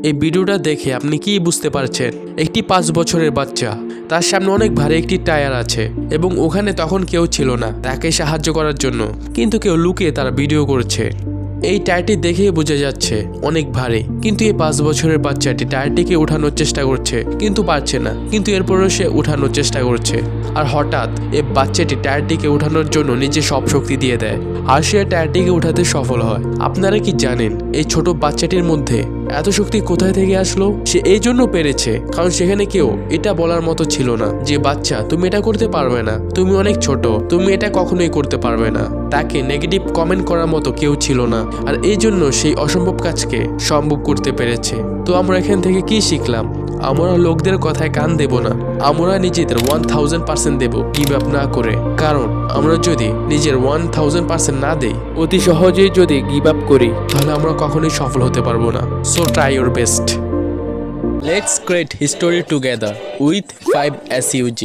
এই ভিডিওটা দেখে আপনি কি বুঝতে পারছেন? একটি 5 বছরের বাচ্চা, তার সামনে অনেক ভারী একটি টায়ার আছে এবং ওখানে তখন কেউ ছিল না তাকে সাহায্য করার জন্য, কিন্তু কেউ লুকিয়ে তার ভিডিও করছে। এই টায়ারটি দেখেই বোঝা যাচ্ছে অনেক ভারী, কিন্তু এই 5 বছরের বাচ্চাটি টায়ারটিকে উঠানোর চেষ্টা করছে কিন্তু পারছে না, কিন্তু এরপরও সে উঠানোর চেষ্টা করছে। আর হঠাৎ এই বাচ্চাটি টায়ারটিকে উঠানোর জন্য নিজে সব শক্তি দিয়ে দেয় আর সে টায়ারটিকে উঠাতে সফল হয়। আপনারা কি জানেন এই ছোট বাচ্চাটির মধ্যে এত শক্তি কোথায় থেকে আসলো? সে এই জন্য পেরেছে কারণ সেখানে কেউ এটা বলার মতো ছিল না যে বাচ্চা তুমি এটা করতে পারবে না, তুমি অনেক ছোট, তুমি এটা কখনোই করতে পারবে না। তাকে নেগেটিভ কমেন্ট করার মতো কেউ ছিল না, আর এই জন্য সেই অসম্ভব কাজকে সম্ভব করতে পেরেছে। তো আমরা এখান থেকে কি শিখলাম? আমরা লোকদের কথায় কান দেব না, আমরা নিজেদের 1000% দেব গিভ আপ না করে। কারণ আমরা যদি নিজের 1000% না দেই, অতি সহজেই যদি গিভ আপ করি, তাহলে আমরা কখনোই সফল হতে পারবো না। So try your best. Let's create history together with 5SUG।